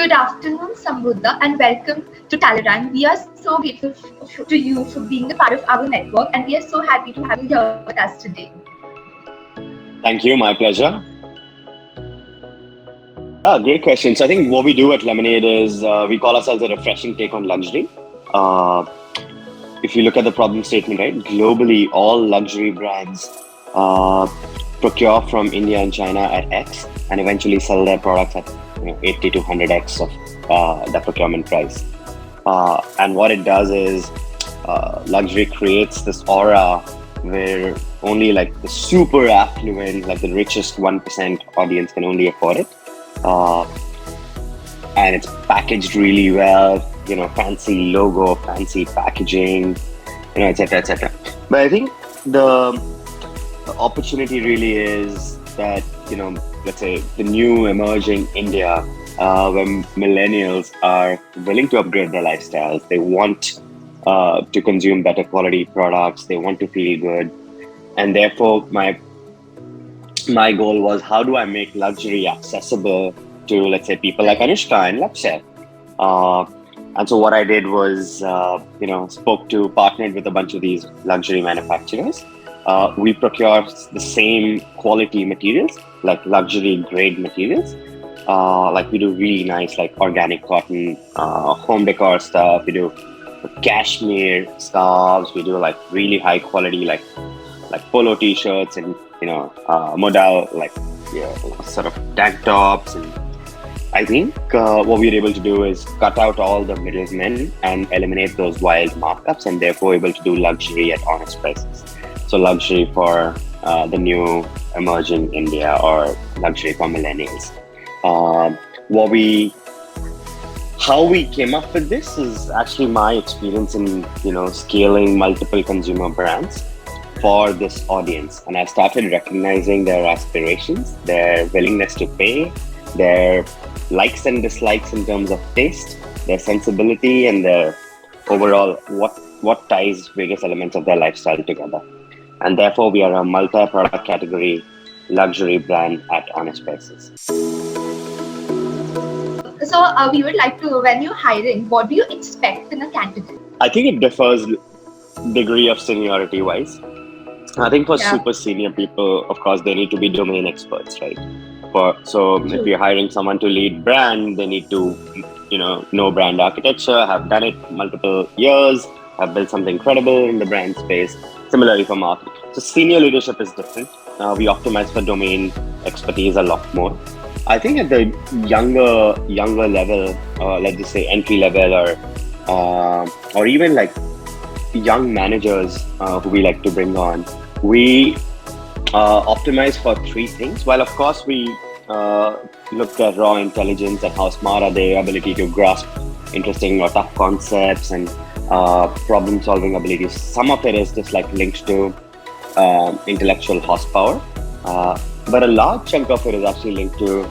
Good afternoon, Sambuddha, and welcome to Talerang. We are so grateful to you for being a part of our network, and we are so happy to have you here with us today. Thank you. My pleasure. Great question. So I think what we do at Lemonade is we call ourselves a refreshing take on luxury. If you look at the problem statement, right, globally, all luxury brands procure from India and China at X and eventually sell their products at 80 to 100X of the procurement price. And what it does is luxury creates this aura where only like the super affluent, like the richest 1% audience can only afford it. And it's packaged really well, fancy logo, fancy packaging, etc., etc. But I think the opportunity really is that, let's say the new emerging India, where millennials are willing to upgrade their lifestyles. They want to consume better quality products. They want to feel good. And therefore, my goal was, how do I make luxury accessible to, let's say, people like Anushka and Lakshay? And so what I did was, partnered with a bunch of these luxury manufacturers. We procure the same quality materials, like luxury grade materials. Like we do really nice, like organic cotton, home decor stuff. We do cashmere scarves. We do like really high quality, like polo t-shirts and modal, sort of tank tops. And I think what we're able to do is cut out all the middlemen and eliminate those wild markups, and therefore able to do luxury at honest prices. So luxury for the new emerging India, or luxury for millennials. How we came up with this is actually my experience in scaling multiple consumer brands for this audience, and I started recognizing their aspirations, their willingness to pay, their likes and dislikes in terms of taste, their sensibility, and their overall what ties various elements of their lifestyle together. And therefore, we are a multi-product category luxury brand at honest prices. So we would like to, when you're hiring, what do you expect in a candidate? I think it differs degree of seniority wise. I think for super senior people, of course, they need to be domain experts, right? If you're hiring someone to lead brand, they need to, know brand architecture, have done it multiple years, have built something credible in the brand space. Similarly for marketing. So senior leadership is different. We optimize for domain expertise a lot more. I think at the younger level, let's just say entry level, or even like young managers who we like to bring on, we optimize for three things. While of course we look at raw intelligence and how smart are they, ability to grasp interesting or tough concepts, and problem solving abilities. Some of it is just like linked to intellectual horsepower, but a large chunk of it is actually linked to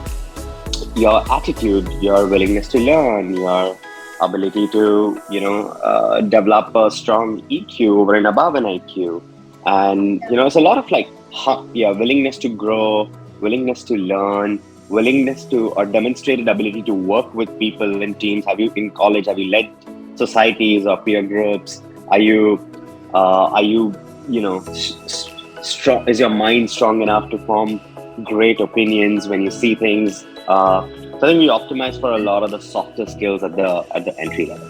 your attitude, your willingness to learn, your ability to develop a strong EQ over and above an IQ. And it's a lot of willingness to grow, willingness to learn, willingness to, or demonstrated ability to work with people in teams. Have you led societies or peer groups? Are you strong? Is your mind strong enough to form great opinions when you see things? So I think we optimize for a lot of the softer skills at the entry level.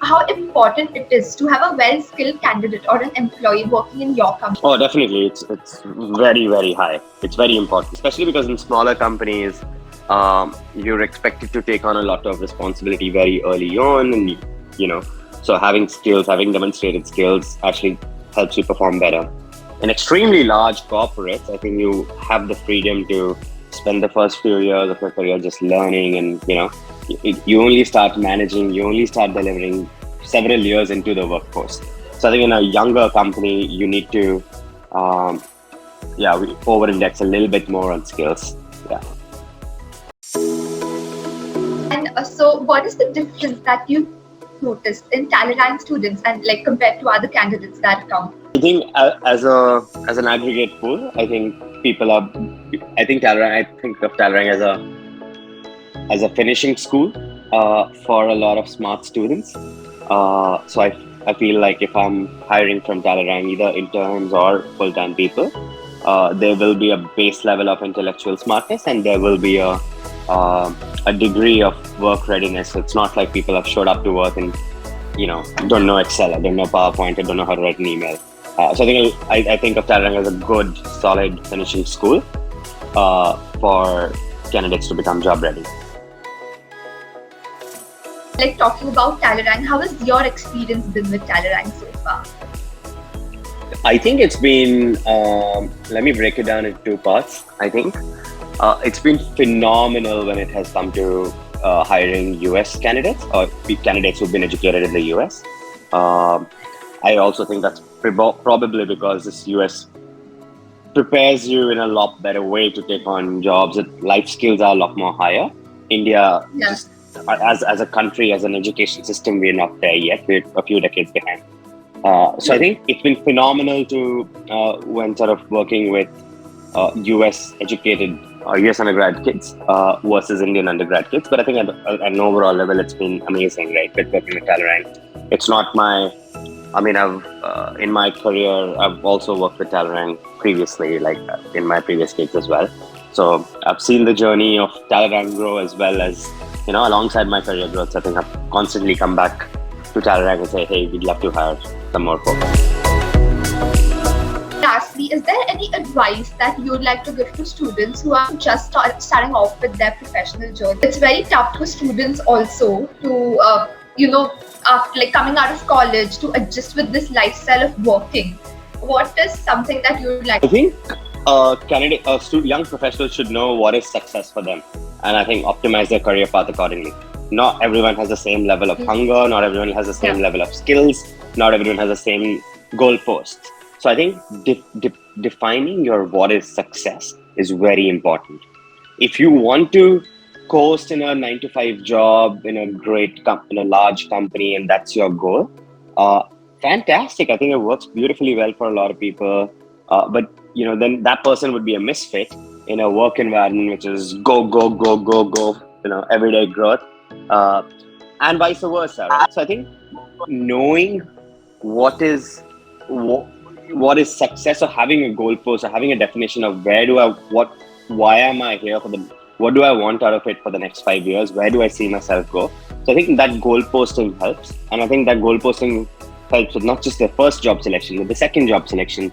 How important it is to have a well-skilled candidate or an employee working in your company? Oh, definitely. It's very, very high. It's very important, especially because in smaller companies, you're expected to take on a lot of responsibility very early on, and so having demonstrated skills actually helps you perform better. In extremely large corporates, I think you have the freedom to spend the first few years of your career just learning, and you only start managing, you only start delivering several years into the workforce. So I think in a younger company, you need to we over-index a little bit more on skills. Yeah. And so what is the difference that you noticed in Talerang students and compared to other candidates that come? I think as an aggregate pool, I think people are. I think of Talerang as as a finishing school for a lot of smart students. So I feel like if I'm hiring from Talerang, either interns or full-time people, there will be a base level of intellectual smartness, and there will be a degree of work readiness. It's not like people have showed up to work and don't know Excel, I don't know PowerPoint, I don't know how to write an email. So I think of Talerang as a good, solid finishing school for candidates to become job ready. Like talking about Talerang, how has your experience been with Talerang so far? I think it's been, let me break it down into two parts. I think it's been phenomenal when it has come to hiring US candidates or candidates who've been educated in the US. I also think that's probably because this US prepares you in a lot better way to take on jobs. Life skills are a lot more higher. India, just as a country, as an education system, we're not there yet. We're a few decades behind. So I think it's been phenomenal to when sort of working with US educated or US undergrad kids versus Indian undergrad kids. But I think at an overall level, it's been amazing, right? With working with Talerang, it's not I've in my career, I've also worked with Talerang previously, like in my previous gigs as well. So I've seen the journey of Talerang grow as well as, alongside my career growth. So I think I've constantly come back to Talerang and say, hey, we'd love to hire some more folks. Lastly, is there any advice that you would like to give to students who are just starting off with their professional journey? It's very tough for students also to, after like coming out of college, to adjust with this lifestyle of working. What is something that you would like? I think young professionals should know what is success for them, and I think optimize their career path accordingly. Not everyone has the same level of hunger. Not everyone has the same level of skills. Not everyone has the same goalposts. So I think defining your what is success is very important. If you want to coast in a 9-to-5 job in a large company, and that's your goal, fantastic. I think it works beautifully well for a lot of people. But then that person would be a misfit in a work environment which is go, everyday growth, and vice versa. Right? So I think knowing what is success, or having a goalpost, or having a definition of why am I here what do I want out of it for the next 5 years? Where do I see myself go? So I think that goalposting helps, and I think that goalposting helps with not just the first job selection, but the second job selection,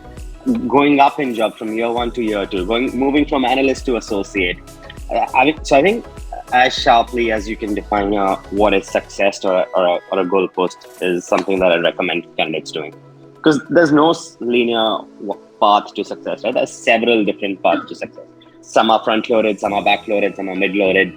going up in job from year 1 to year 2, moving from analyst to associate. So I think as sharply as you can define what is success or a goalpost is something that I recommend candidates doing, because there's no linear path to success, right? There's several different paths to success. Some are front loaded, some are back loaded, some are mid loaded.